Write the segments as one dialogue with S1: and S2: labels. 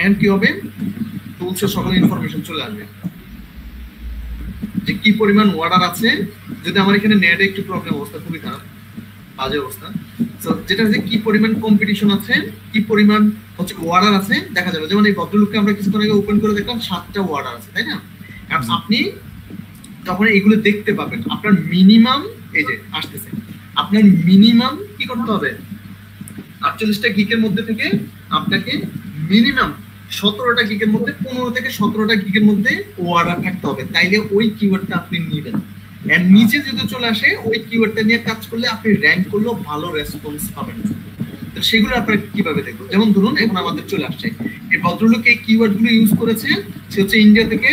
S1: And কি হবে, টুলসের সকল ইনফরমেশন চলে আসবে যে কি পরিমাণ অর্ডার আছে। যদি আমার এখানে নেটে একটু প্রবলেম, অবস্থা খুবই খারাপ, বাজে অবস্থা। তো যেটা হচ্ছে কি পরিমাণ কম্পিটিশন আছে, কি পরিমাণ হচ্ছে অর্ডার আছে দেখা যাবে। যেমন এই ভদ্রলোককে আমরা কিছুক্ষণ আগে ওপেন করে দেখলাম 7টা অর্ডার আছে, তাই না? আপনি যখন এইগুলো দেখতে পাবেন, আপনার মিনিমাম এই যে আসতেছে, আপনার মিনিমাম কি করতে হবে, 48টা গিগের মধ্যে থেকে আপনাকে মিনিমাম 17টা গিগের মধ্যে, 15 থেকে 17টা গিগের মধ্যে অর্ডার থাকতে হবে, তাইলে ওই কিওয়ার্ডটা আপনি নেবেন। এর নিচে যদি চলে আসে, ওই কিওয়ার্ডটা নিয়ে কাজ করলে আপনি র‍্যাঙ্ক করলেও ভালো রেসপন্স পাবেন। তো সেগুলো আপনারা কিভাবে দেখবো, যেমন ধরুন এখন আমাদের চলে আসছে এই ভদ্রলোক এই কিওয়ার্ড গুলো ইউজ করেছে, সে হচ্ছে ইন্ডিয়া থেকে,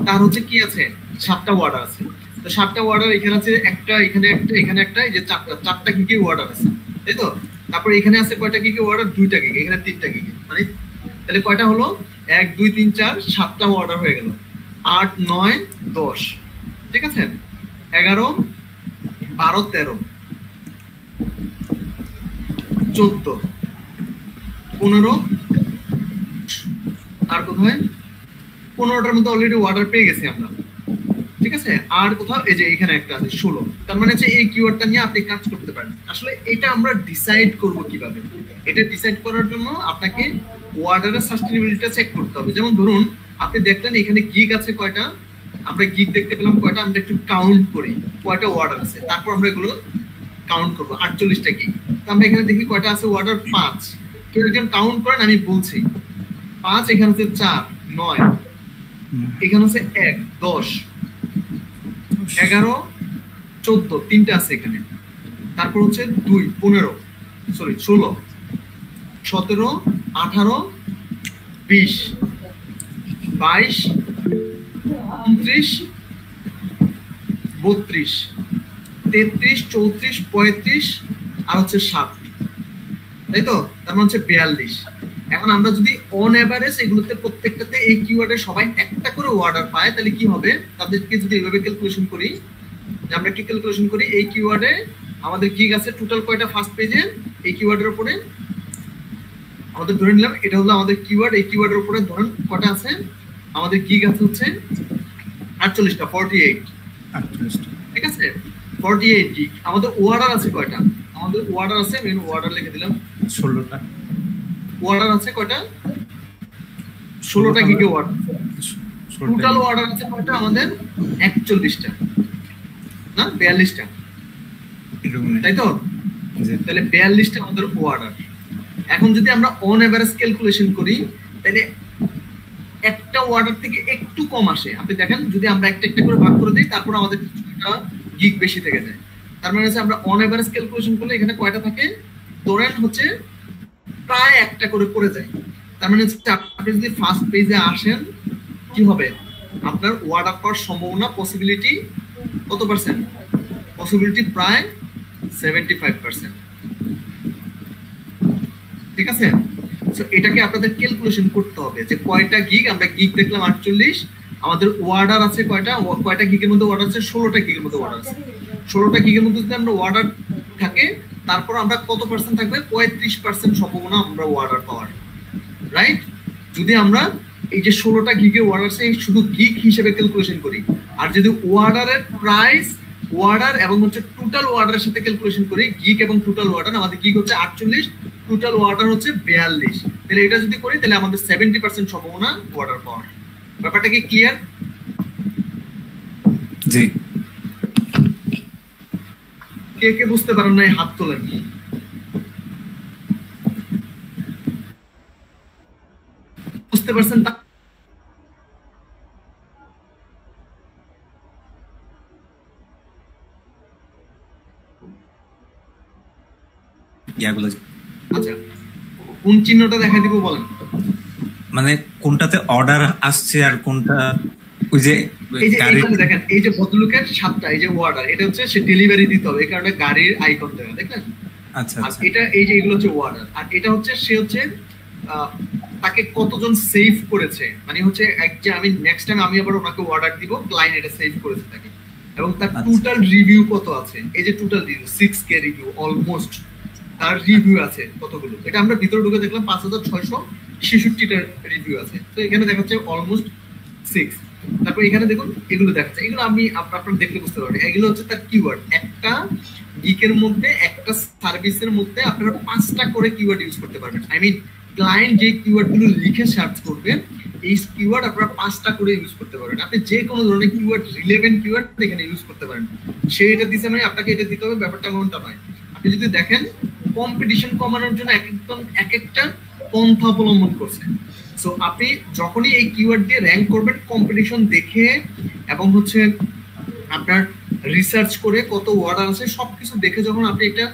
S1: তার হচ্ছে কি আছে 7টা অর্ডার আছে। তো 7টা অর্ডার এখানে আছে একটা, এখানে একটা, এখানে একটা, এই যে 4টা গিগে অর্ডার আছে, তাই তো? তারপর এখানে আছে কয়টা গিগে অর্ডার, 2টা গিগে, এখানে 3টা গিগে, মানে তাহলে কয়টা হলো, 1 2 3 4 7টা অর্ডার হয়ে গেল। 8 9 10, ঠিক আছে, 11 12 13 14 15, আর কোথায় 15টার মধ্যে অলরেডি অর্ডার পেয়ে গেছি আমরা, ঠিক আছে। আর কোথাও এই যে এখানে একটা আছে 16। তার মানে হচ্ছে এই কিওয়ার্ডটা নিয়ে আপনি কাজ করতে পারেন। আসলে এটা আমরা ডিসাইড করব কিভাবে, এটা ডিসাইড করার জন্য আপনাকে অর্ডারের সাস্টেইনেবিলিটিটা চেক করতে হবে। যেমন ধরুন আপনি দেখলেন এখানে গিগ আছে কয়টা, আমরা গিগ দেখতে পেলাম কয়টা, আমরা একটু কাউন্ট করি কয়টা অর্ডার আছে, তারপর আমরা এগুলো কাউন্ট করব। 48টা গিগ, তো আমরা এখানে দেখি কয়টা আছে অর্ডার, 5। কেউ একজন কাউন্ট করেন, আমি বলছি 5, এখানে আছে 4 9, এখানে আছে 1 10 11 14, 3টা আছে এখানে, তারপর হচ্ছে 2 15 সরি 16 17 18 20 22 29 32 33 34 35 আর হচ্ছে 7, তাই তো? তার মানে হচ্ছে 42। এখন আমরা যদি অন এভারেজ এগুলোতে প্রত্যেকটাতে এই কিওয়ার্ডে সবাই একটা করে অর্ডার পায়, তাহলে কি হবে, তাদেরকে যদি এইভাবে ক্যালকুলেশন করি, আমরা কি ক্যালকুলেশন করি, এই কিওয়ার্ডে আমাদের গিগ আছে টোটাল কয়টা ফার্স্ট পেজে, এই কিওয়ার্ডের উপরে আমাদের ধরে নিলাম এটা হলো আমাদের কিওয়ার্ড, এই কিওয়ার্ডের উপরে ধরেন কয়টা আছে, আমাদের গিগ আছে হচ্ছে 48টা 48, ঠিক আছে 48 গিগ। আমাদের অর্ডার আছে কয়টা, আমাদের অর্ডার আছে, আমি অর্ডার লিখে দিলাম
S2: 16টা
S1: অর্ডার আছে কয়টা, 16টা গিগে অর্ডার। টোটাল অর্ডার আছে কয়টা আমাদের, 41টা না 42টা, তাই তো? তাহলে 42টা আমাদের অর্ডার। এখন যদি আমরা অন এভারেজ ক্যালকুলেশন করি, তাহলে একটা অর্ডার থেকে একটু কম আসে। আপনি দেখেন যদি আমরা একটা একটা করে ভাগ করে দিই, তারপর আমাদের কিছুটা গিগ বেশি থেকে যায়। তার মানে হচ্ছে আমরা অন এভারেজ ক্যালকুলেশন করলে এখানে কয়টা থাকে, ধরেন হচ্ছে প্রায় একটা করে পড়ে যায়। তার মানে হচ্ছে আপনি যদি ফার্স্ট পেজে আসেন, কি হবে, আপনার অর্ডার পাওয়ার সম্ভাবনা পসিবিলিটি কত পার্সেন্ট, পসিবিলিটি প্রায় 75%, ঠিক আছে। সো এটাকে আপনাদের ক্যালকুলেশন করতে হবে যে কয়টা গিগ, আমরা গিগ দেখলাম 48, আমাদের অর্ডার আছে কয়টা, কয়টা গিগের মধ্যে অর্ডার আছে, 16টা গিগের মধ্যে অর্ডার আছে। 16টা গিগের মধ্যে যদি আমরা অর্ডার থাকে, তারপর আমরা কত পার্সেন্ট থাকবে, 35% সম্ভাবনা আমরা অর্ডার পাওয়ার, রাইট? যদি আমরা এই যে 16টা গিগে অর্ডার আছে শুধু গিগ হিসেবে ক্যালকুলেশন করি, আর যদি অর্ডারের প্রাইস, অর্ডার এবং হচ্ছে টোটাল অর্ডারের সাথে ক্যালকুলেশন করি, গিগ এবং টোটাল অর্ডার, আমাদের গিগ হচ্ছে 48, টোটাল অর্ডার হচ্ছে 42, তাহলে এটা যদি করি তাহলে আমাদের 70% সম্ভাবনা অর্ডার পাওয়ার। ব্যাপারটা কি ক্লিয়ার?
S2: জি।
S1: কে কে বুঝতে পারেন না হাত তোলেন। বুঝতে পারছেন? আচ্ছা, কোন চিহ্নটা দেখা দিব বলেন?
S2: মানে কোনটাতে অর্ডার আসছে আর কোনটা, ওই যে
S1: দেখেন এই যে ভদ্রলোকের 7টা এই যে অর্ডার, এটা হচ্ছে সে ডেলিভারি দিতে হবে, এই কারণে গাড়ির আইকন দেওয়া, দেখলেন?
S2: আচ্ছা,
S1: আর এটা এই যে এগুলো হচ্ছে অর্ডার, আর এটা হচ্ছে সে হচ্ছে তাকে কতজন সেভ করেছে, মানে হচ্ছে যে আমি নেক্সট টাইম আমি আবার ওনাকে অর্ডার দিব, ক্লায়েন্ট এটা সেভ করেছে তাকে, এবং তার টোটাল রিভিউ কত আছে, এই যে total review 6K review almost. তার রিভিউ আছে কতগুলো, এটা আমরা ভিতরে ঢুকে দেখলাম 5666টা রিভিউ আছে। তো এখানে দেখাচ্ছে অলমোস্ট 6। তারপর এখানে দেখুন এগুলো দেখাচ্ছে, এগুলো আমি আপনারা দেখলে বুঝতে পারবেন, এগুলো হচ্ছে তার কিওয়ার্ড। একটা গিকের মধ্যে, একটা সার্ভিসের মধ্যে আপনারা 5টা করে কিওয়ার্ড ইউজ করতে পারবেন। আই মিন ক্লায়েন্ট যে কিওয়ার্ড গুলো লিখে সার্চ করবে, এই কিওয়ার্ড আপনারা 5টা করে ইউজ করতে পারবেন। আপনি যে কোনো ধরনের কিওয়ার্ড, রিলেভেন্ট কিওয়ার্ড এখানে ইউজ করতে পারেন। সে এটা দিছে মানে আপনাকে এটা দিতে হবে, ব্যাপারটা কোনটা নয়। আপনি যদি দেখেন কম্পিটিশন কমানোর জন্য এক একটা পন্থা অবলম্বন করছে। সো আপনি যখনই এই কিওয়ার্ড দিয়ে র্যাঙ্ক করবেন, কম্পিটিশন দেখে এবং হচ্ছে আপনার রিসার্চ করে কত ওয়ার্ড আছে সবকিছু দেখে যখন আপনি একটা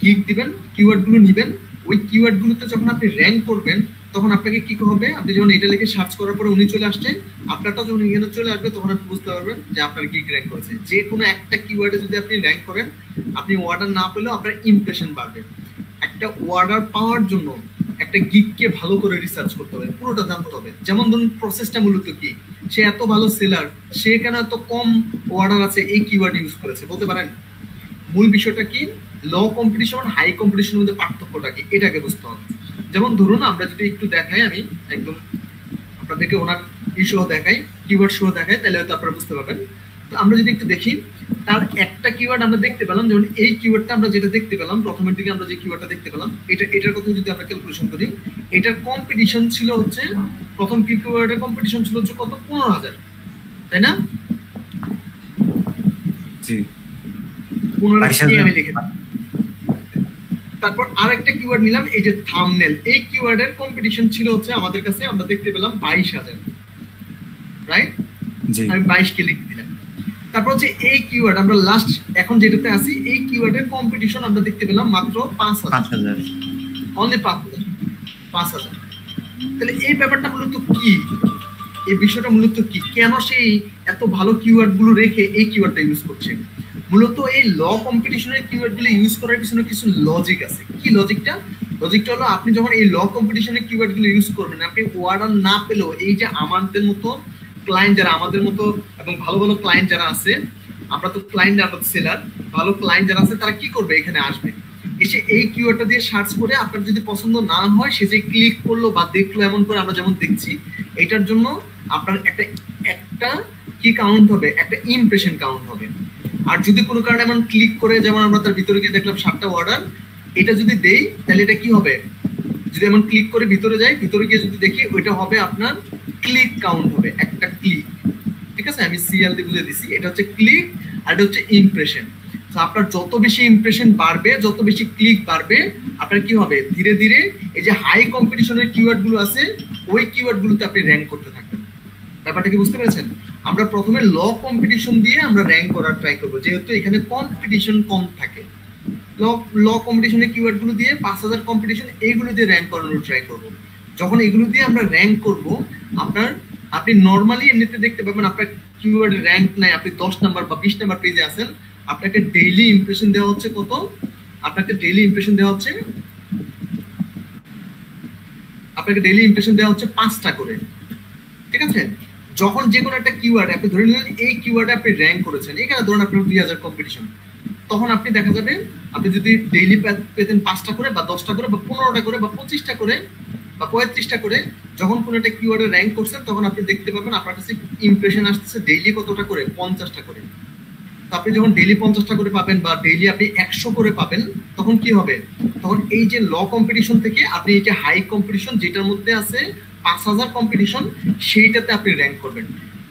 S1: গিগ দিবেন, কিওয়ার্ড গুলো নিবেন, ওই কিওয়ার্ড গুলোতে যখন আপনি র্যাঙ্ক করবেন তখন আপনাকে কি হবে, আপনি যখন এটা লিখে সার্চ করার পরে উনি চলে আসছেন, আপনারটা যখন এখানে চলে আসবে তখন আপনি বুঝতে পারবেন যে আপনার গিগ র্যাঙ্ক করেছে। যে কোনো একটা কিওয়ার্ডে যদি আপনি র্যাঙ্ক করেন, আপনি অর্ডার না পেলেও আপনার ইমপ্রেশন বাড়বে। একটা অর্ডার পাওয়ার জন্য একটা গিগকে ভালো করে রিসার্চ করতে হবে, পুরোটা জানতে হবে। যেমন ধরুন প্রসেসটা মূলত কি, সে এত ভালো সেলার, সে কেন এত কম অর্ডার আছে এই কিওয়ার্ড ইউজ করেছে বলতে পারেন। মূল বিষয়টা কি, লো কম্পিটিশন হাই কম্পিটিশনের মধ্যে পার্থক্যটা কি, এটাকে বুঝতে হবে। যেমন ধরুন আমরা যদি একটু দেখাই, আমি একদম আপনাদেরকে ওনার ইস্যু দেখাই, কিওয়ার্ড শো দেখাই, তাহলে হয়তো আপনারা বুঝতে পারবেন। তো আমরা যদি একটু দেখি, তার একটা কিওয়ার্ড আমরা দেখতে পেলাম, যেমন এই কিওয়ার্ডটা আমরা যেটা দেখতে পেলাম প্রথমের দিকে, আমরা যে কিওয়ার্ডটা দেখতে পেলাম, এটার কথা যদি আমরা ক্যালকুলেশন করি, এটার কম্পিটিশন ছিল হচ্ছে, প্রথম কিওয়ার্ডের কম্পিটিশন ছিল হচ্ছে কত, 15,000, তাই না?
S2: জি,
S1: 15,000 আমি লিখে। তারপর আরেকটা কিওয়ার্ড নিলাম, এই যে থাম্বনেল, এই কিওয়ার্ডের কম্পিটিশন ছিল হচ্ছে আমাদের কাছে, আমরা দেখতে পেলাম 22,000, রাইট? আমি 22 কে লিখে দিলাম। তারপর হচ্ছে এই কিওয়ার্ড আমরা লাস্ট এখন যেটাতে আছি, এই কিওয়ার্ডের কম্পিটিশন আমরা দেখতে পেলাম মাত্র 5,000, অনলি 5,000। তাহলে এই ব্যাপারটা মূলত কি, এই বিষয়টা মূলত কি, কেন সেই এত ভালো কিওয়ার্ড গুলো রেখে এই কিওয়ার্ডটা ইউজ করছে? মূলত এই ল কম্পিটিশনের কিওয়ার্ড গুলো ইউজ করার পিছনে কিছু লজিক আছে। কি লজিকটা? লজিকটা হলো, আপনি যখন এই ল কম্পিটিশনের কিওয়ার্ড গুলো ইউজ করবেন, আপনি অর্ডার না পেলেও এই যে আমাদের মতো ক্লায়েন্ট যারা, আমাদের মতো এবং ভালো ভালো ক্লায়েন্ট যারা আছে, আমরা তো ক্লায়েন্ট, আমরা সেলার, ভালো ক্লায়েন্ট যারা আছে তারা কি করবে, এখানে আসবে, এসে এই কিওয়ার্ডটা দিয়ে সার্চ করে আপনার যদি পছন্দ না হয়, সে যে ক্লিক করলো বা দেখলো, এমন করে আমরা যেমন দেখছি, এটার জন্য আপনার একটা কি কাউন্ট হবে, একটা ইমপ্রেশন কাউন্ট হবে। আর যদি কোনো কারণে এমন ক্লিক করে, যেমন আমরা তার ভিতরে গিয়ে দেখলাম 7টা অর্ডার, এটা যদি দেই তাহলে এটা কি হবে, যদি এমন ক্লিক করে ভিতরে যাই, ভিতরে গিয়ে যদি দেখি, ওইটা হবে আপনার ক্লিক কাউন্ট হবে, একটা ক্লিক। ঠিক আছে, আমি সিএল দিয়ে বুঝে দিছি, এটা হচ্ছে ক্লিক আর এটা হচ্ছে ইমপ্রেশন। তো আপনার যত বেশি ইমপ্রেশন বাড়বে, যত বেশি ক্লিক বাড়বে, আপনার কি হবে, ধীরে ধীরে এই যে হাই কম্পিটিশনের কিওয়ার্ড গুলো আছে, ওই কিওয়ার্ড গুলোতে আপনি র্যাঙ্ক করতে থাকবেন। ব্যাপারটা কি বুঝতে পেরেছেন? আমরা প্রথমে ল কম্পিটিশন দিয়ে আমরা র্যাঙ্ক করার ট্রাই করবো, যেহেতু এখানে কম্পিটিশন কম থাকে। ল কম্পিটিশনের কিওয়ার্ড গুলো দিয়ে 5,000 কম্পিটিশন, এইগুলো দিয়ে র্যাঙ্ক করানোর ট্রাই করবো। যখন এগুলো দিয়ে আমরা র্যাঙ্ক করব, আপনি নর্মালি এমনিতে দেখতে পাবেন আপনার কিওয়ার্ড র্যাঙ্ক নাই, আপনি 10 নাম্বার বা 20 নাম্বার পেজে আছেন, আপনাকে ডেইলি ইমপ্রেশন দেওয়া হচ্ছে কত, আপনাকে ডেইলি ইমপ্রেশন দেওয়া হচ্ছে 5টা করে। ঠিক আছে, যখন যে কোনো একটা কিওয়ার্ড আপনি ধরে নিলেন, এই কিওয়ার্ডে আপনি র্যাঙ্ক করেছেন, এখানে ধরুন আপনার 2000 কম্পিটিশন, তখন আপনি দেখা যাবে আপনি যদি ডেইলি পেতেন 5টা করে বা 10টা করে বা 15টা করে বা 25টা করে বা 35টা করে, যখন কোনো একটা কিওয়ার্ডে র্যাঙ্ক করছেন, তখন আপনি দেখতে পাবেন আপনার কাছে ইমপ্রেশন আসতেছে ডেইলি কতটা করে, 50টা করে। তো আপনি যখন ডেইলি 50টা করে পাবেন বা ডেইলি আপনি 100 করে পাবেন, তখন কি হবে, তখন এই যে ল কম্পিটিশন থেকে আপনি এই যে হাই কম্পিটিশন যেটার মধ্যে আছে 5,000 কম্পিটিশন, সেইটাতে আপনি র্যাঙ্ক করবেন।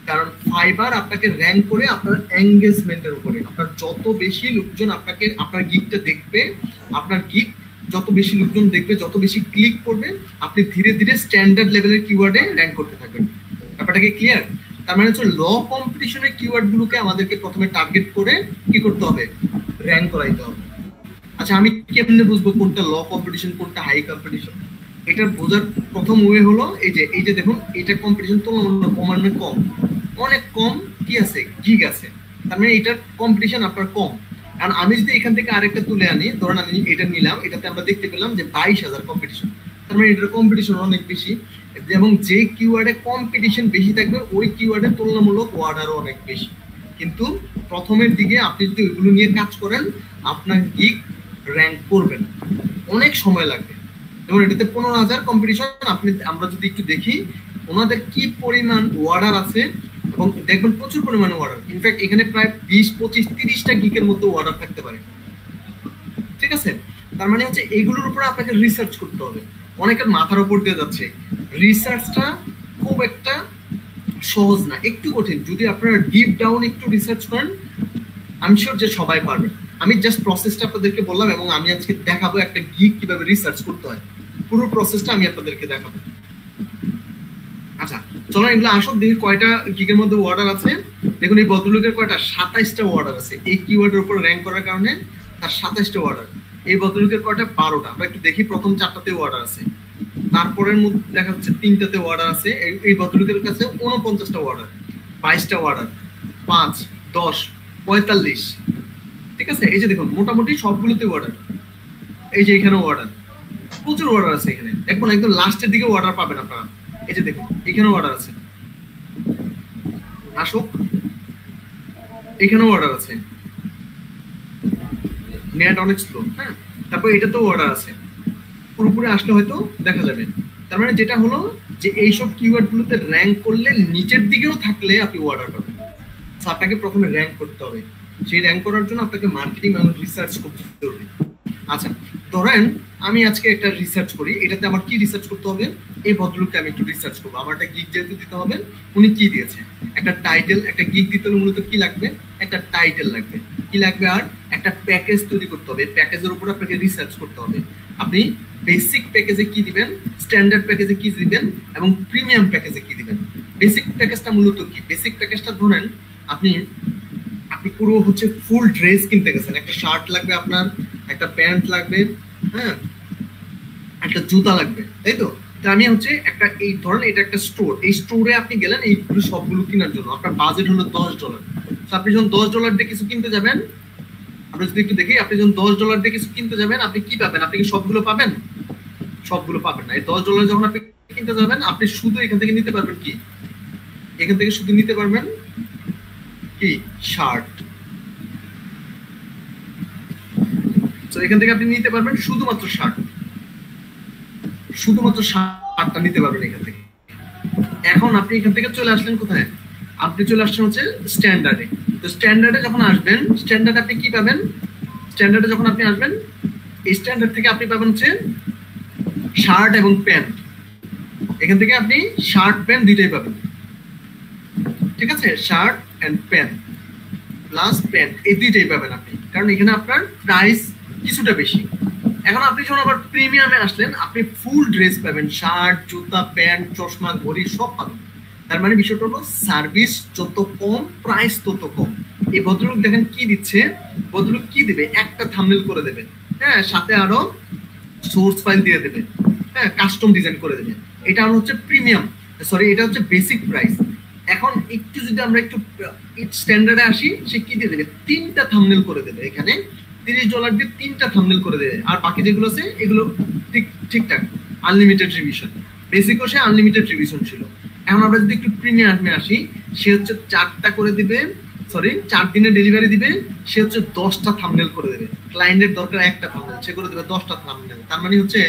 S1: কারণ ফাইবার আপনাকে র্যাঙ্ক করে আপনার এঙ্গেজমেন্টের উপরে, আপনার যত বেশি লোকজন আপনাকে আপনার গিগটা দেখবে, আপনার গিগ যত বেশি লোকজন দেখবে, যত বেশি ক্লিক করবে, আপনি ধীরে ধীরে স্ট্যান্ডার্ড লেভেলের কিওয়ার্ডে র্যাঙ্ক করতে থাকবেন। ব্যাপারটা কি ক্লিয়ার? তার মানে হচ্ছে ল কম্পিটিশনের কিওয়ার্ড গুলোকে আমাদেরকে প্রথমে টার্গেট করে কি করতে হবে, র্যাঙ্ক করাইতে হবে। আচ্ছা, আমি কেমনে বুঝবো কোনটা ল কম্পিটিশন কোনটা হাই কম্পিটিশন? এটার বোঝার প্রথম ওয়ে হলো এই যে দেখুন, এটা কম্পিটিশন তুলনামূলক কম, অনেক কম কি আছে, গিগ আছে, তার মানে এটার কম্পিটিশন আপনার কম। কারণ আমি যদি এখান থেকে আরেকটা তুলে আনি, ধরুন আমি এটা নিলাম, এটাতে আমরা দেখতে পেলাম যে 22,000 কম্পিটিশন, তার মানে এটার কম্পিটিশন অনেক বেশি, এবং যে কিওয়ার্ডে কম্পিটিশন বেশি থাকবে ওই কিওয়ার্ডে তুলনামূলক অর্ডারও অনেক বেশি। কিন্তু প্রথমের দিকে আপনি যদি ওইগুলো নিয়ে কাজ করেন, আপনার গিগ র্যাঙ্ক করবে না, অনেক সময় লাগবে। যেমন এটাতে 15,000 কম্পিটিশন, আমরা যদি একটু দেখি ওনাদের কি পরিমাণ ওয়ার্ডার আছে, এবং দেখবেন প্রচুর পরিমাণে ওয়ার্ডার। ইনফ্যাক্ট এখানে প্রায় 20, 25, 30টা গিকের মতো ওয়ার্ডার থাকতে পারে। ঠিক আছে, তার মানে হচ্ছে এইগুলোর উপর আপনাকে রিসার্চ করতে হবে। অনেকের মাথার উপর দিয়ে যাচ্ছে, রিসার্চটা খুব একটা সহজ না, একটু কঠিন। যদি আপনারা ডিপ ডাউন একটু রিসার্চ করেন, আমি শিওর যে সবাই পারবে। আমি জাস্ট প্রসেসটা আপনাদেরকে বললাম, এবং আমি আজকে দেখাবো একটা গিগ কিভাবে রিসার্চ করতে হয়, পুরো প্রসেসটা আমি আপনাদেরকে দেখাবো। আচ্ছা চলো এগুলো আসো দেখি কয়টা গিগের মধ্যে ওয়ার্ডার আছে। দেখুন এই ভদ্রলোকের কয়টা, 27টা ওয়ার্ডার আছে। এই কিওয়ার্ডের উপর র্যাঙ্ক করার কারণে তার 27টা ওয়ার্ডার। এই ভদ্রলোকের কয়টা, 12টা। আমরা একটু দেখি, প্রথম 4টাতে ওয়ার্ডার আছে, তারপরের মধ্যে দেখা যাচ্ছে 3টাতে ওয়ার্ডার আছে। এই ভদ্রলোকের কাছে 49টা ওয়ার্ডার, 22টা ওয়ার্ডার, 5, 10, 45। ঠিক আছে, এই যে দেখুন মোটামুটি সবগুলোতে ওয়ার্ডার। এই যে এখানে ওয়ার্ডার, প্রচুর ওয়ার্ডার আছে এখানে। দেখুন একদম লাস্টের দিকে ওয়ার্ডার পাবেন আপনারা। এই যে দেখুন এখানেও অর্ডার আছে, আসুক এখানেও অর্ডার আছে। নেট অনেক স্লো। হ্যাঁ, তারপর এটাতেও অর্ডার আছে, পুরোপুরি আসলে হয়তো দেখা যাবে। তার মানে যেটা হলো যে এইসব কিওয়ার্ড গুলোতে র্যাঙ্ক করলে নিচের দিকেও থাকলে আপনি অর্ডার পাবেন। আপনাকে প্রথমে র্যাঙ্ক করতে হবে, সেই র্যাঙ্ক করার জন্য আপনাকে মার্কেটিং এবং রিসার্চ করতে হবে। আচ্ছা ধরেন আমি আজকে একটা রিসার্চ করি, এটাতে আমার কি রিসার্চ করতে হবে, এই ভদ্রলোককে আমি একটু রিসার্চ করবো। আমার একটা গিগ যেহেতু দিতে হবে, উনি কি দিয়েছে, একটা টাইটেল। একটা গিগ দিতে হলে মূলত কি লাগবে, একটা টাইটেল লাগবে, কি লাগবে, আর একটা প্যাকেজ তৈরি করতে হবে। প্যাকেজের উপর আপনাকে রিসার্চ করতে হবে। আপনি বেসিক প্যাকেজে কি দিবেন, স্ট্যান্ডার্ড প্যাকেজে কি দিবেন, এবং প্রিমিয়াম প্যাকেজে কি দিবেন। বেসিক প্যাকেজটা মূলত কি, বেসিক প্যাকেজটা ধরেন আপনি পুরো হচ্ছে ফুল ড্রেস কিনতে গেছেন, একটা শার্ট লাগবে আপনার, একটা প্যান্ট লাগবে, হ্যাঁ, একটা জুতা লাগবে, তাই তো। আমি হচ্ছে একটা, এই ধরেন এটা একটা স্টোর, এই স্টোরে আপনি গেলেন এইগুলো সবগুলো কেনার জন্য, আপনার বাজেট হলো $10। আপনি যখন $10 দিয়ে কিছু কিনতে যাবেন, আমরা যদি একটু দেখি, আপনি যখন $10 দিয়ে কিছু কিনতে যাবেন, আপনি কি পাবেন, আপনি কি সবগুলো পাবেন, সবগুলো পাবেন না। এই $10 যখন আপনি কিনতে যাবেন, আপনি শুধু এখান থেকে নিতে পারবেন কি, এখান থেকে শুধু নিতে পারবেন কি, শার্ট। তো এখান থেকে আপনি নিতে পারবেন শুধুমাত্র শার্ট, শুধুমাত্র শার্টটা নিতে পারবেন এখান থেকে। এখন আপনি এখান থেকে চলে আসলেন কোথায়, আপনি চলে আসছেন হচ্ছে স্ট্যান্ডার্ডে। তো স্ট্যান্ডার্ডে যখন আসবেন, স্ট্যান্ডার্ডে আপনি কি পাবেন, স্ট্যান্ডার্ডে যখন আপনি আসবেন, এই স্ট্যান্ডার্ড থেকে আপনি পাবেন হচ্ছে শার্ট এবং প্যান্ট। এখান থেকে আপনি শার্ট প্যান্ট দুইটাই পাবেন। ঠিক আছে, shirt and pant plus pant, এই দুইটাই পাবেন আপনি, কারণ এখানে আপনার প্রাইস কিছুটা বেশি। এখন আপনি যখন আবার প্রিমিয়ামে আসলেন, আপনি ফুল ড্রেস পাবেন, শার্ট, জুতা, প্যান্ট, চশমা, ঘড়ি সব পাবেন। তার মানে বিষয়টা হলো সার্ভিস যত কম, প্রাইস তত কম। এই ভদ্রলোক দেখেন কি দিচ্ছে, ভদ্রলোক কি দিবে, একটা থাম্বনেল করে দেবে, হ্যাঁ, সাথে আরো সোর্স ফাইল দিয়ে দেবে, হ্যাঁ, কাস্টম ডিজাইন করে দেবে। এটা হচ্ছে প্রিমিয়াম, সরি এটা হচ্ছে বেসিক প্রাইস। এখন একটু যদি আমরা একটু স্ট্যান্ডার্ডে আসি, সে কি দিয়ে দেবে, 3টা থাম্বনেল করে দেবে। এখানে $30 দিয়ে 3টা থাম্বনেল করে দেবে, আর বাকি যেগুলো আছে এগুলো ঠিকঠাক আনলিমিটেড রিভিশন। বেসিকও সে আনলিমিটেড রিভিশন ছিল। এখন আমরা যদি একটু প্রিমিয়ামে আসি, সে হচ্ছে 4টা করে দিবে, সরি 4 দিনে ডেলিভারি দিবে, সে হচ্ছে 10টা থাম্বনেল করে দেবে। ক্লায়েন্টের দরকার একটা থাম্বনেল, সে করে দেবে 10টা থাম্বনেল। তার মানে হচ্ছে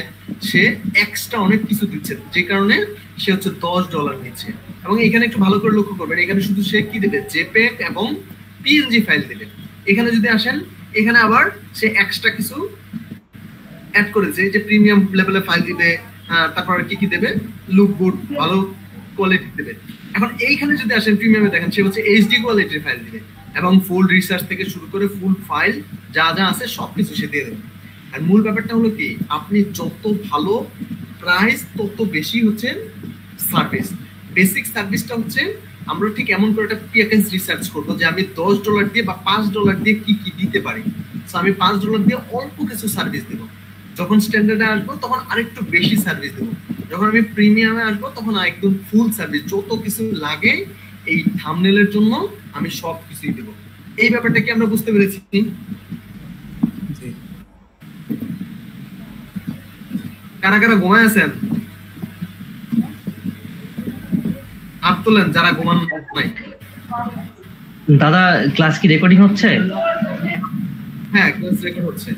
S1: সে এক্সট্রা অনেক কিছু দিচ্ছে, যে কারণে সে হচ্ছে $10 নিচ্ছে। এবং এখানে একটু ভালো করে লক্ষ্য করবেন, এখানে শুধু সে কি দেবে, জেপিইজি এবং পিএনজি ফাইল দেবে। এখানে যদি আসেন, এখানে আবার সে এক্সট্রা কিছু অ্যাড করেছে, যে প্রিমিয়াম লেভেলের ফাইল দিবে, তারপর কি কি দেবে, লুক গুড, ভালো কোয়ালিটি দেবে। এখন এইখানে যদি আসেন প্রিমিয়ামে, দেখেন সে হচ্ছে এইচডি কোয়ালিটির ফাইল দিবে, এবং ফুল রিসার্চ থেকে শুরু করে ফুল ফাইল যা যা আছে সবকিছু সে দিয়ে দেবে। আর মূল ব্যাপারটা হলো কি, আপনি যত ভালো প্রাইস তত বেশি হচ্ছে সার্ভিস। বেসিক সার্ভিসটা হচ্ছে আমরা ঠিক এমন করে একটা প্যাকেজ রিসার্চ করবো, যে আমি $10 দিয়ে বা $5 দিয়ে কি কি দিতে পারি। তো আমি $5 দিয়ে অল্প কিছু সার্ভিস দেবো, যখন স্ট্যান্ডার্ডে আসবো তখন আরেকটু বেশি সার্ভিস দেবো, যখন আমি প্রিমিয়ামে আসবো তখন একদম ফুল সার্ভিস, যত কিছু লাগে এই থাম্বনেলের জন্য আমি সব কিছুই দেবো। এই ব্যাপারটা কি আমরা বুঝতে পেরেছি? কারা কারা ঘুমায় আছেন হাত তোলেন, যারা ঘুমান নাই।
S3: দাদা ক্লাস কি রেকর্ডিং হচ্ছে?
S1: হ্যাঁ ক্লাস রেকর্ড হচ্ছে।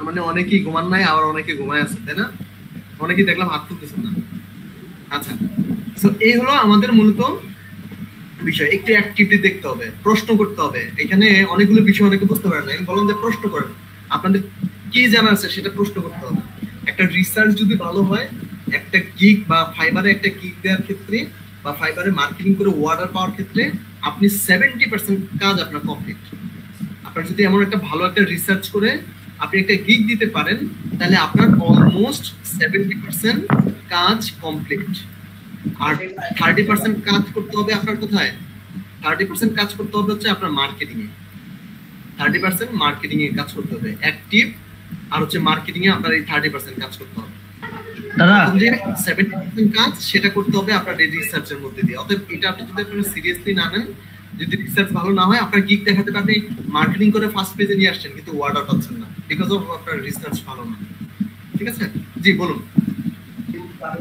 S1: মানে অনেকেই ঘুমান নাই, আবার অনেকে ঘুমায় আছে, তাই না? অনেকেই দেখলাম হাত তুলতেছেন না। আচ্ছা, তো এই হলো আমাদের মূলত বিষয়। একটু অ্যাক্টিভিটি দেখতে হবে, প্রশ্ন করতে হবে। এখানে অনেকগুলো বিষয় অনেকে বুঝতে পারে না, আমি বললাম যে প্রশ্ন করেন, আপনাদের কি জানা আছে সেটা প্রশ্ন করতে হবে। একটা রিসার্চ যদি ভালো হয়, একটা গিগ বা ফাইবারে একটা গিগ দেওয়ার ক্ষেত্রে বা ফাইবারে মার্কেটিং করে অর্ডার পাওয়ার ক্ষেত্রে আপনি 70% কাজ আপনার কমপ্লিট। আপনার যদি এমন একটা ভালো একটা রিসার্চ করে আপনি একটা গিগ দিতে পারেন, তাহলে আপনার অলমোস্ট 70% কাজ কমপ্লিট। আর 30% কাজ করতে হবে আপনার কোথায়? 30% কাজ করতে হবে হচ্ছে আপনার মার্কেটিং এ। 30% মার্কেটিং এ কাজ করতে হবে, অ্যাক্টিভ আর হচ্ছে মার্কেটিং এ আপনার এই 30% কাজ করতে হবে।
S3: দাদা
S1: যে 70% কাজ সেটা করতে হবে আপনার এই রিসার্চের মধ্যে দিয়ে। অতএব এটা আপনি যদি আপনারা সিরিয়াসলি না নেন, যদি রিসার্চ ভালো না হয়, আপনার গিগ দেখাতে আপনি মার্কেটিং করে ফার্স্ট পেজে নিয়ে আসছেন কিন্তু অর্ডার পাচ্ছেন না, বিকজ অফ আপনার রিসার্চ ভালো না। ঠিক আছে, জি বলুন।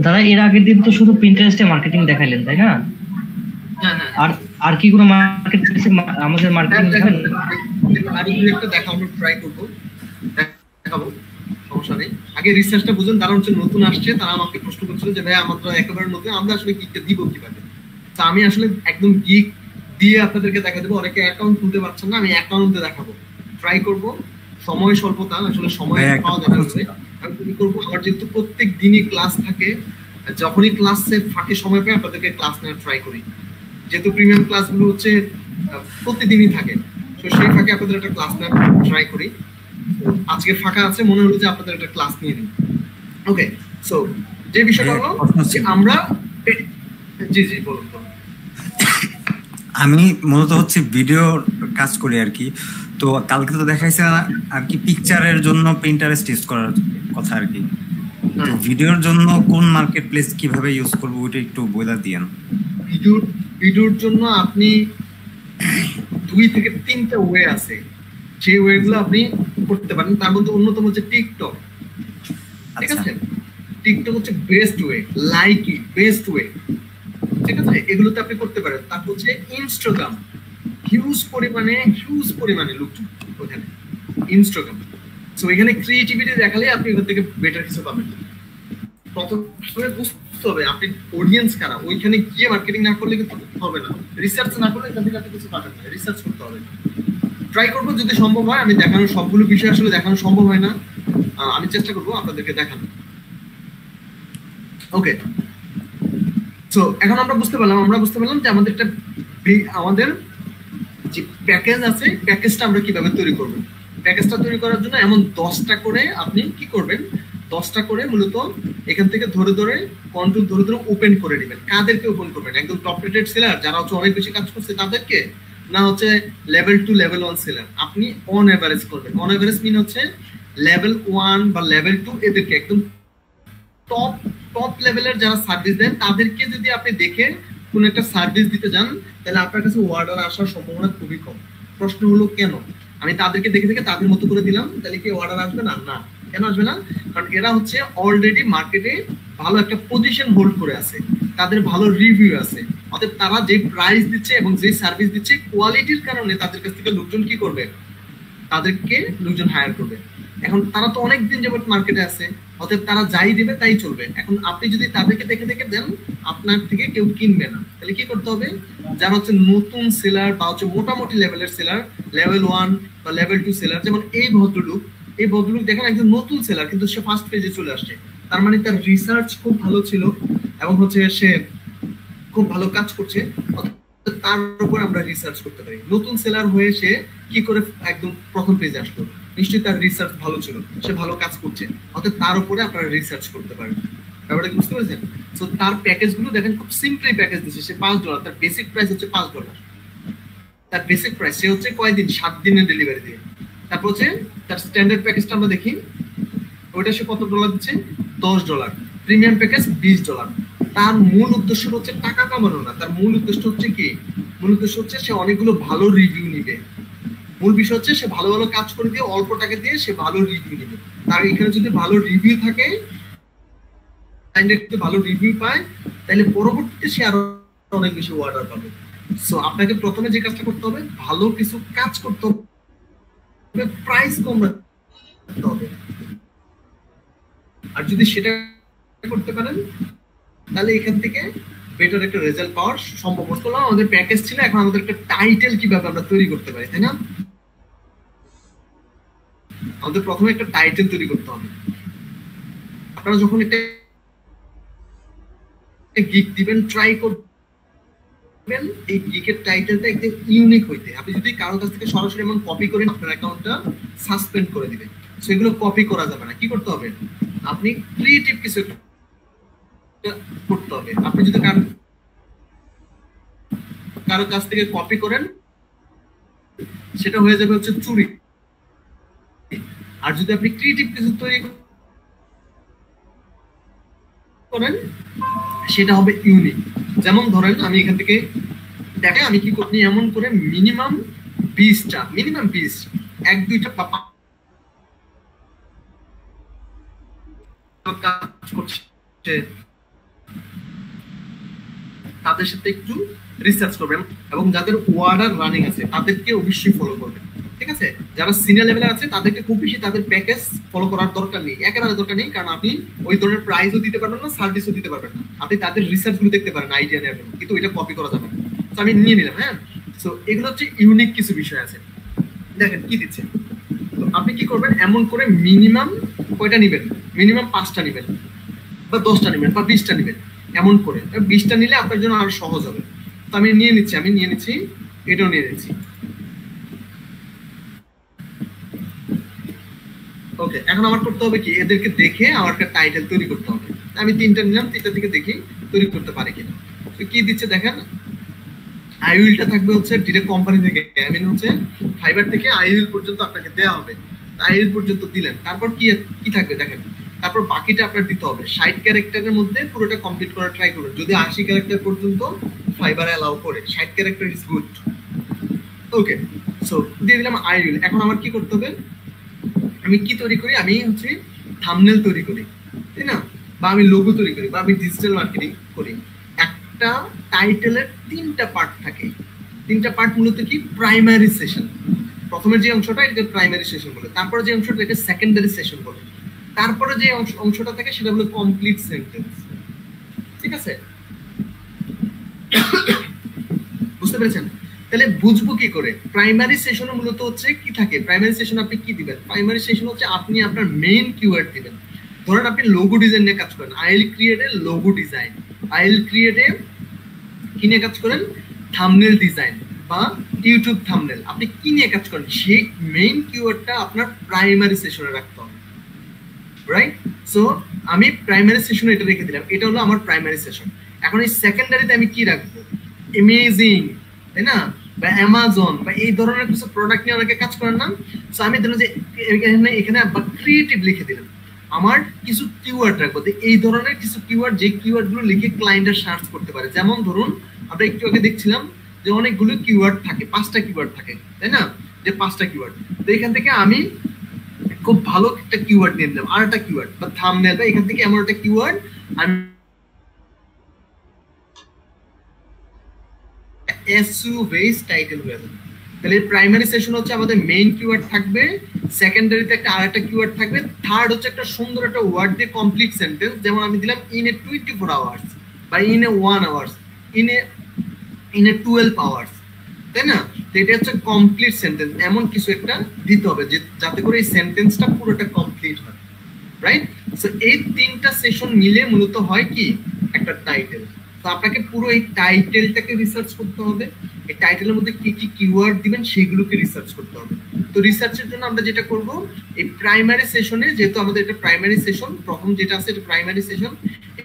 S3: দাদা এর আগের দিন তো শুধু পিন্টারেস্টে মার্কেটিং দেখাইলেন, তাই না?
S1: হ্যাঁ হ্যাঁ,
S3: আর আর কি কোনো মার্কেট প্লেসে আমাদের মার্কেটিং দেখাবেন?
S1: আমি একটা দেখানোর ট্রাই করবো, দেখাবো, সমস্যা নেই। আগে রিসার্চটা বুঝুন, তারা হচ্ছে নতুন আসছে, তারা আমাকে প্রশ্ন করছিল যে ভাই আমরা একেবারে নতুন, আমরা আসলে গিগটা দিব কিভাবে। তো আমি আসলে একদম গিগ দিয়ে আপনাদেরকে দেখা দেবো। অনেকে অ্যাকাউন্ট খুলতে পারছেন না, আমি অ্যাকাউন্টে দেখাবো, ট্রাই করব। সময় স্বল্পতা, আসলে সময় পাওয়া যাবে না। আমি কি করবো, আমার যেহেতু প্রত্যেক দিনই ক্লাস থাকে, যখনই ক্লাসে ফাঁকে সময় পাই আপনাদেরকে ক্লাস নেওয়ার ট্রাই করি। যেহেতু প্রিমিয়াম ক্লাসগুলো হচ্ছে প্রতিদিনই থাকে, তো সেই ফাঁকে আপনাদের একটা ক্লাস নেওয়ার ট্রাই করি। আজকে ফাঁকা আছে, মনে হলো যে আপনাদের একটা ক্লাস নিয়ে নিই। ওকে, সো যে বিষয়টা হলো যে আমরা, জি জি বলুন।
S2: আমি মূলত হচ্ছে ভিডিও কাজ করি আর কি। তো কালকে তো দেখাইছে আর কি পিকচারের জন্য পিন্টারেস্ট ইউজ করার কথা আর কি। তো ভিডিওর জন্য কোন মার্কেট প্লেস কিভাবে ইউজ করবো ওইটা একটু বলে দিয়েন।
S1: ভিডিওর জন্য আপনি 2 থেকে 3টা ওয়ে আছে, সেই ওয়েগুলো আপনি করতে পারেন। তার মধ্যে অন্যতম হচ্ছে টিকটক। ঠিক আছে, টিকটক হচ্ছে best way, like it best way. ঠিক আছে, এগুলোতে আপনি করতে পারেন। তারপর হচ্ছে ইনস্টাগ্রাম, হিউজ পরিমাণে লোকজন ওখানে ইনস্টাগ্রাম। সো এখানে ক্রিয়েটিভিটি দেখালে আপনি ওখান থেকে বেটার কিছু পাবেন। প্রথমে বুঝতে হবে আপনি অডিয়েন্স কারা, ওইখানে গিয়ে মার্কেটিং না করলে কিন্তু হবে না, রিসার্চ না করলে এখান থেকে আপনি কিছু পাবেন না, রিসার্চ করতে হবে। ট্রাই করবো যদি সম্ভব হয়, আমি দেখানোর সবগুলো বিষয় আসলে দেখানো সম্ভব হয় না, আমি চেষ্টা করবো আপনাদেরকে দেখানো। ওকে, সো এখন আমরা বুঝতে পারলাম যে আমাদের যে প্যাকেজ আছে, প্যাকেজটা আমরা কিভাবে তৈরি করব। প্যাকেজটা তৈরি করার জন্য এমন 10টা করে আপনি কি করবেন, 10টা করে মূলত এখান থেকে ধরে কন্ট্রোল ধরে ওপেন করে নেবেন। কাদেরকে ওপেন করবেন? একদম টপ রেটেড সেলার যারা হচ্ছে অনেক বেশি কাজ করছে তাদেরকে, না হচ্ছে লেভেল 2 লেভেল 1 সেলার। আপনি অন এভারেজ করবেন। অন এভারেজ মিন হচ্ছে লেভেল 1 বা লেভেল 2 এদেরকে একদম টপ লেভেলের যারা সার্ভিস দেন তাদেরকে যদি আপনি দেখে কোন একটা সার্ভিস দিতে যান, তাহলে আপনার কাছে অর্ডার আসার সম্ভাবনা খুবই কম। প্রশ্ন হলো কেন? আমি তাদেরকে দেখে তাদের মতো করে দিলাম, তাহলে কি অর্ডার আসবে না? না, কেন আসবে না? কারণ এরা হচ্ছে অলরেডি মার্কেটে ভালো একটা পজিশন হোল্ড করে আছে, তাদের ভালো রিভিউ আছে। অতএব তারা যে প্রাইস দিচ্ছে এবং যে সার্ভিস দিচ্ছে কোয়ালিটির কারণে তাদের কাছ থেকে লোকজন কি করবে, তাদেরকে লোকজন হায়ার করবে। এখন তারা তো অনেকদিন যাবত মার্কেটে আছে, অতএব তারা যাই দিবে তাই চলবে। এখন আপনি যদি তাদেরকে দেখে দেন, আপনার থেকে কেউ কিনবে না। তাহলে কি করতে হবে, যারা হচ্ছে নতুন সেলার বা হচ্ছে মোটামুটি লেভেলের সেলার, লেভেল 1 বা লেভেল 2 সেলার, যেমন এই ভদ্রলোক দেখেন একজন নতুন সেলার কিন্তু সে ফার্স্ট পেজে চলে আসছে, তার মানে তার রিসার্চ খুব ভালো ছিল এবং হচ্ছে সে খুব ভালো কাজ করছে, তার উপর আমরা রিসার্চ করতে পারি। নতুন সেলার হয়ে সে কি করে একদম প্রথম পেজে আসলো, নিশ্চয়ই তার রিসার্চ ভালো ছিল, সে ভালো কাজ করছে, অর্থাৎ তার উপরে আপনারা রিসার্চ করতে পারেন। ব্যাপারটা বুঝতে পেরেছেন? তো তার প্যাকেজ গুলো দেখেন খুব সিম্পলি প্যাকেজ দিচ্ছে। সে $5, তার বেসিক প্রাইস হচ্ছে $5। তার বেসিক প্রাইস, সে হচ্ছে কয়দিন, 7 দিনের ডেলিভারি দিয়ে। তারপর হচ্ছে তার স্ট্যান্ডার্ড প্যাকেজটা আমরা দেখি, ওইটা সে কত ডলার দিচ্ছে, $10। Premium package $20। তার মূল উদ্দেশ্য হচ্ছে টাকা কামানো না, তার মূল উদ্দেশ্য হচ্ছে কি, মূল উদ্দেশ্য হচ্ছে সে অনেকগুলো ভালো রিভিউ নিবে। মূল বিষয় হচ্ছে সে ভালো ভালো কাজ করে দিয়ে অল্প টাকা দিয়ে সে ভালো রিভিউ নিবে। তার এখানে যদি ভালো রিভিউ থাকে, ভালো রিভিউ পায়, তাহলে পরবর্তীতে সে আরো অনেক বেশি অর্ডার পাবে। সো আপনাকে প্রথমে যে কাজটা করতে হবে, ভালো কিছু কাজ করতে হবে, প্রাইস কম রাখতে হবে। আর যদি সেটা করতে পারেন তাহলে এখান থেকে বেটার একটা রেজাল্ট পাওয়ার সম্ভব। করলাম আমাদের প্যাকেজ ছিল, এখন আমাদের একটা টাইটেল কিভাবে আমরা তৈরি করতে পারি, তাই না? আমাদের প্রথমে একটা টাইটেল তৈরি করতে হবে। আপনারা যখন একটা গিগ দিবেন, ট্রাই করবেন এই গিগের টাইটেলটা একদম ইউনিক হইতে। আপনি যদি কারোর কাছ থেকে সরাসরি এমন কপি করেন, আপনার অ্যাকাউন্টটা সাসপেন্ড করে দিবেন। সেগুলো কপি করা যাবে না। কি করতে হবে? আপনি ক্রিয়েটিভ কিছু করতে হবে। আপনি যদি কারো কাছ থেকে কপি করেন, সেটা হয়ে যাবে হচ্ছে চুরি। আর যদি আপনি ক্রিয়েটিভ কিছু তৈরি করেন, সেটা হবে ইউনিক। যেমন ধরেন আমি এখান থেকে দেখেন আমি কি করছি, এমন করে মিনিমাম 20টা, মিনিমাম 20, 1-2টা কাজ করছে, তাদের সাথে একটু রিসার্চ করবেন এবং যাদের ওয়ার্ডার রানিং আছে তাদেরকে অবশ্যই ফলো করবেন। ঠিক আছে? যারা সিনিয়র লেভেলে আছে তাদেরকে খুব বেশি তাদের প্যাকেজ ফলো করার দরকার নেই, একেবারে দরকার নেই। কারণ আপনি ওই ধরনের প্রাইসও দিতে পারবেন না, সার্ভিসও দিতে পারবেন না। আপনি তাদের রিসার্চ গুলো দেখতে পারেন, আইডিয়া নেওয়ার জন্য, কিন্তু ওইটা কপি করা যাবে না। তো আমি নিয়ে নিলাম। হ্যাঁ, সো এগুলো হচ্ছে ইউনিক কিছু বিষয় আছে। দেখেন কি দিচ্ছে। তো আপনি কি করবেন, এমন করে মিনিমাম কয়টা নেবেন? মিনিমাম 5টা নেবেন বা 10টা নেবেন বা 20টা নেবেন। এমন করে 20টা নিলে আপনার জন্য আরো সহজ হবে। তো আমি নিয়ে নিচ্ছি, এটাও নিয়ে নিচ্ছি। ওকে, এখন আমার করতে হবে কি, এদেরকে দেখে আমার একটা টাইটেল তৈরি করতে হবে। আমি 3টা নিলাম, 3টা থেকে দেখি তৈরি করতে পারি কিনা। তো কি দিচ্ছে দেখেন, আইউইলটা থাকবে হচ্ছে ডিরেক্ট কোম্পানি থেকে, আই মিন হচ্ছে ফাইবার থেকে আইউইল পর্যন্ত আপনাকে দেওয়া হবে। আইউইল পর্যন্ত দিলেন, তারপর কি থাকবে দেখেন। তারপর বাকিটা আপনার দিতে হবে। 60 ক্যারেক্টারের মধ্যে পুরোটা কমপ্লিট করার ট্রাই করুন। যদি 80 ক্যারেক্টার পর্যন্ত ফাইবার অ্যালাউ করে, 60 character is good. Okay, so দিয়ে দিলাম আইউইল। এখন আমার কি করতে হবে, আমি কি তৈরি করি, আমি হচ্ছে থাম্বনেল তৈরি করি, তাই না? বা আমি লোগো তৈরি করি, বা আমি ডিজিটাল মার্কেটিং করি। একটা টাইটেলের 3টা পার্ট থাকে। 3টা পার্ট মূলত কি, প্রাইমারি সেশন। প্রথমে যে অংশটা এটাকে প্রাইমারি সেশন বলে, তারপরে যে অংশটা এটাকে সেকেন্ডারি সেশন বলে, তারপরে যে অংশটা থাকে সেটা হলো কমপ্লিট সেন্টেন্স। ঠিক আছে? বুঝতে পেরেছেন? তাহলে বুঝবো কি করে? প্রাইমারি সেশনে মূলত হচ্ছে কি থাকে, প্রাইমারি সেশন আপনি কি দিবেন? প্রাইমারি সেশন হচ্ছে আপনি আপনার মেইন কিওয়ার্ড দিবেন। ধরেন আপনি লোগো ডিজাইন নিয়ে কাজ করেন, I will create a logo design, I will create a কি নিয়ে কাজ করেন, থাম্বনেল ডিজাইন বা ইউটিউব থাম্বনেল। আপনি কি নিয়ে কাজ করেন, সেই মেইন কিওয়ার্ডটা আপনার প্রাইমারি সেশনে রাখতে হবে, রাইট? সো আমি প্রাইমারি সেশনে এটা রেখে দিলাম, এটা হলো আমার প্রাইমারি সেশন। এখন এই সেকেন্ডারিতে আমি কি রাখবো, অ্যামেজিং, তাই না, বা অ্যামাজন বা এই ধরনের কিছু প্রোডাক্ট নিয়ে অনেকে কাজ করেন না। সো আমি ধরুন যে এখানে ক্রিয়েটিভ লিখে দিলাম, আমার কিছু কিওয়ার্ড রাখবো, এই ধরনের কিছু কিওয়ার্ড, যে কিওয়ার্ড গুলো লিখে ক্লায়েন্টরা সার্চ করতে পারে। যেমন ধরুন আমরা একটু আগে দেখছিলাম যে অনেকগুলো কিওয়ার্ড থাকে, 5টা কিওয়ার্ড থাকে, তাই না, যে 5টা কিওয়ার্ড। তো এখান থেকে আমি খুব ভালো একটা কিওয়ার্ড নিয়ে নিলাম, আর একটা কিওয়ার্ড বা থাম্বনেল, বা এখান থেকে এমন একটা কিওয়ার্ড আমি এসইও বেস টাইটেল হয়ে যাবে। তাহলে প্রাইমারি সেশন হচ্ছে আমাদের মেইন কিওয়ার্ড থাকবে, সেকেন্ডারিতে একটা আরেকটা কিওয়ার্ড থাকবে, থার্ড হচ্ছে একটা সুন্দর একটা ওয়ার্ড দিয়ে কমপ্লিট সেন্টেন্স। যেমন আমি দিলাম ইন এ 24 আওয়ার্স বা in a 1 hours, in a 12 hours, তাই না? তো এটা হচ্ছে কমপ্লিট সেন্টেন্স। এমন কিছু একটা দিতে হবে যাতে করে এই সেন্টেন্সটা পুরোটা কমপ্লিট হয়, রাইট? সো এই 3টা সেশন মিলে মূলত হয় কি, একটা টাইটেল। তো আপনাকে পুরো এই টাইটেলটাকে রিসার্চ করতে হবে, এই টাইটেলের মধ্যে কি কি কিওয়ার্ড দিবেন সেগুলোকে রিসার্চ করতে হবে। তো রিসার্চের জন্য আমরা যেটা করব, এই প্রাইমারি সেশনে, যেহেতু আমাদের এটা প্রাইমারি সেশন, প্রথম যেটা আছে এটা প্রাইমারি সেশন,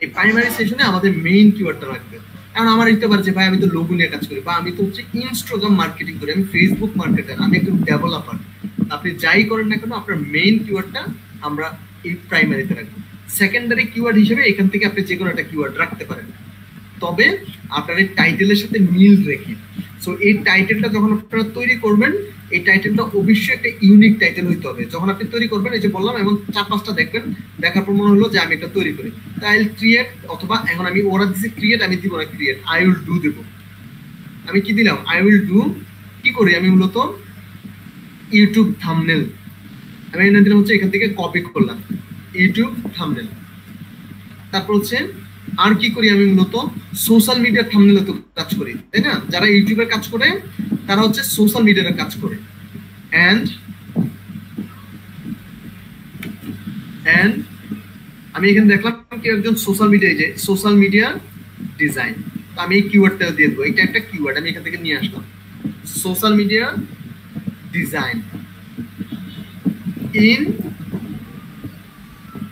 S1: এই প্রাইমারি সেশনে আমাদের মেইন কিওয়ার্ডটা রাখবে। কারণ আমার দিতে পারে যে ভাই আমি তো লোগো নিয়ে কাজ করি, বা আমি তো হচ্ছে ইনস্টাগ্রাম মার্কেটিং করি, আমি ফেসবুক মার্কেটার, আমি একজন ডেভেলপার। আপনি যাই করেন না কেন আপনার মেইন কিওয়ার্ডটা আমরা এই প্রাইমারিতে রাখবো। সেকেন্ডারি কিওয়ার্ড হিসেবে এখান থেকে আপনি যে কোনো একটা কিওয়ার্ড রাখতে পারেন, তবে আপনার এই টাইটেলের সাথে মিল রেখে। সো এই টাইটেলটা যখন আপনারা তৈরি করবেন, এই টাইটেলটা অবশ্যই একটা ইউনিক টাইটেল হইতে হবে। যখন আপনি তৈরি করবেন, এই যে বললাম এমন 4-5টা দেখবেন, দেখার পর মনে হলো যে আমি এটা তৈরি করি, আই উইল ক্রিয়েট, অথবা এখন আমি ওরা দিচ্ছে ক্রিয়েট, আমি দিব না ক্রিয়েট, আই উইল ডু দেব। আমি কি দিলাম, আই উইল ডু, কি করি আমি মূলত ইউটিউব থাম্বনেল, আমি এই নাম দিলাম হচ্ছে এখান থেকে কপি করলাম ইউটিউব থাম্বনেল। তারপর হচ্ছে আর কি করি আমি মূলত সোশ্যাল মিডিয়ার থাম্বনেলে তো কাজ করি, তাই না? যারা ইউটিউবের কাজ করে তারা হচ্ছে সোশ্যাল মিডিয়ার কাজ করে। এন্ড আমি এখানে দেখলাম কেউ একজন সোশ্যাল মিডিয়ায় যে সোশ্যাল মিডিয়া ডিজাইন, তো আমি এই কিওয়ার্ডটা দিয়ে দেবো। এটা একটা কিওয়ার্ড, আমি এখান থেকে নিয়ে আসলাম সোশ্যাল মিডিয়া ডিজাইন ইন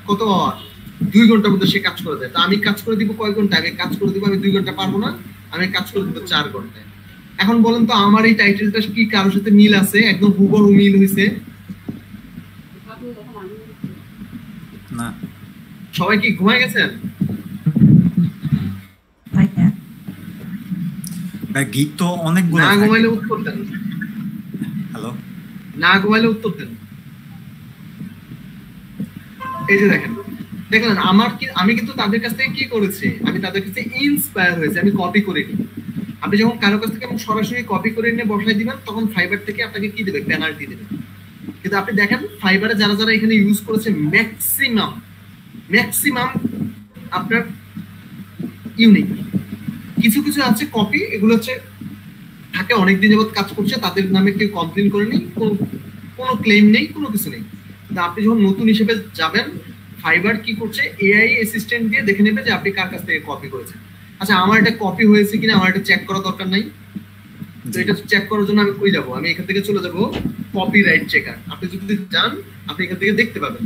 S1: কত আওয়ার, 2 ঘন্টার মধ্যে সে কাজ করে দেয়। তা আমি কাজ করে দিব কয় ঘন্টা? আমি কাজ করে দিব, আমি 2 ঘন্টা পারবো না, আমি কাজ করে দিব 4 ঘন্টায়। এখন বলেন তো আমার এই টাইটেলটা কি কারোর সাথে মিল আছে? একদম হুবহু মিল হইছে
S2: না?
S1: সবাই কি ঘুমায় গেছেন?
S2: ভাই গিগ তো অনেকগুলো
S1: না
S2: থাকে।
S1: ঘুমাইলে উত্তর দেন।
S2: হ্যালো,
S1: না ঘুমাইলে উত্তর দেন। এই যে দেখেন, দেখলেন আমি কিন্তু তাদের কাছ থেকে কি করেছি, আমি তাদের কাছে ইন্সপায়ার হয়েছে, আমি কপি করিনি। আপনি যখন কারো কাছ থেকে সরাসরি কপি করে নিয়ে বসাই দিবেন তখন ফাইবার থেকে আপনাকে কি দেবে? পেনাল্টি দেবে। কিন্তু আপনি দেখেন ফাইবারে যারা যারা এখানে ইউজ করেছে ম্যাক্সিমাম আপনার ইউনিক। কিছু কিছু আছে কপি, এগুলো হচ্ছে থাকে অনেকদিন যাবত কাজ করছে, তাদের নামে কেউ কমপ্লেন করেনি, কোনো ক্লেম নেই, কোনো কিছু নেই। কিন্তু আপনি যখন নতুন হিসেবে যাবেন, ফাইবার কি করছে, এআই অ্যাসিস্ট্যান্ট দিয়ে দেখে নেবে যে আপনি কার কাছ থেকে কপি করেছেন। আচ্ছা, আমার এটা কপি হয়েছে কিনা আমার এটা চেক করা দরকার নাই। তো এটা চেক করার জন্য আমি কই যাব? আমি এখান থেকে চলে যাব কপিরাইট চেকার। আপনি যদি যান আপনি এখান থেকে দেখতে পাবেন।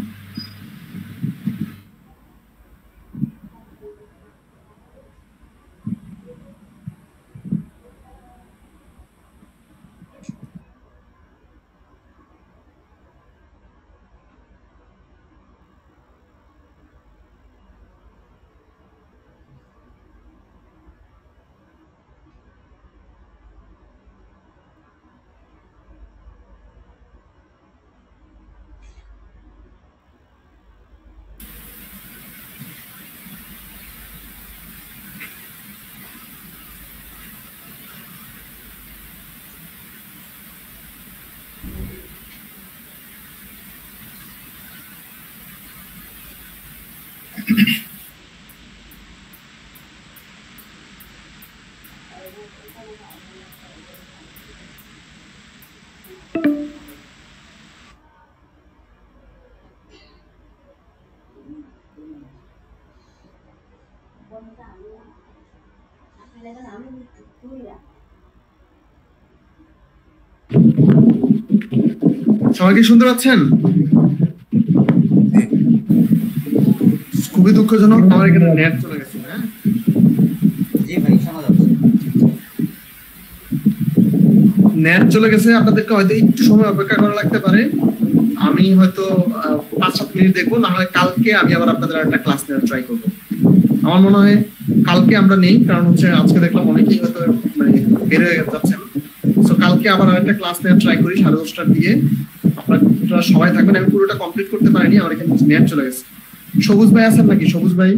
S1: সবাই কি শুনতে পাচ্ছেন? খুবই দুঃখজনক, আমার এখানে নেট চলে গেছে। হ্যাঁ
S2: জি ভাই, শোনা যাচ্ছে।
S1: নেট চলে গেছে, আপনাদেরকে হয়তো একটু সময় অপেক্ষা করা লাগতে পারে। আমি হয়তো 5-7 মিনিট দেখবো, না হয় কালকে আমি আবার আপনাদের একটা ক্লাস নেওয়ার ট্রাই করবো। আমার মনে হয় কালকে আমরা নেই, কারণ হচ্ছে আজকে দেখলাম অনেকেই হয়তো মানে বের হয়ে যাচ্ছেন। তো কালকে আবার একটা ক্লাস নেওয়ার ট্রাই করি 10:30টার দিকে। আপনারা সবাই থাকবেন। আমি পুরোটা কমপ্লিট করতে পারিনি, আমার এখানে নেট চলে গেছে। সবুজ ভাই আছেন নাকি? সবুজ ভাই,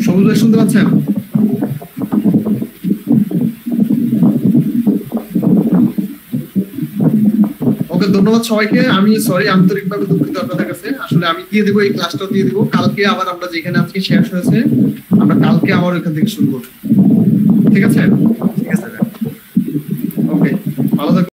S1: সবুজ ভাই শুনতে পাচ্ছেন? ওকে, ধন্যবাদ সবাইকে। আমি সরি, আন্তরিকভাবে দুঃখিত আপনাদের কাছে। আসলে আমি দিয়ে দিব, এই ক্লাসটাও দিয়ে দিব কালকে। আবার আমরা যেখানে আজকে শেষ হয়েছে আমরা কালকে আবার ওইখান থেকে শুরু করব, ঠিক আছে?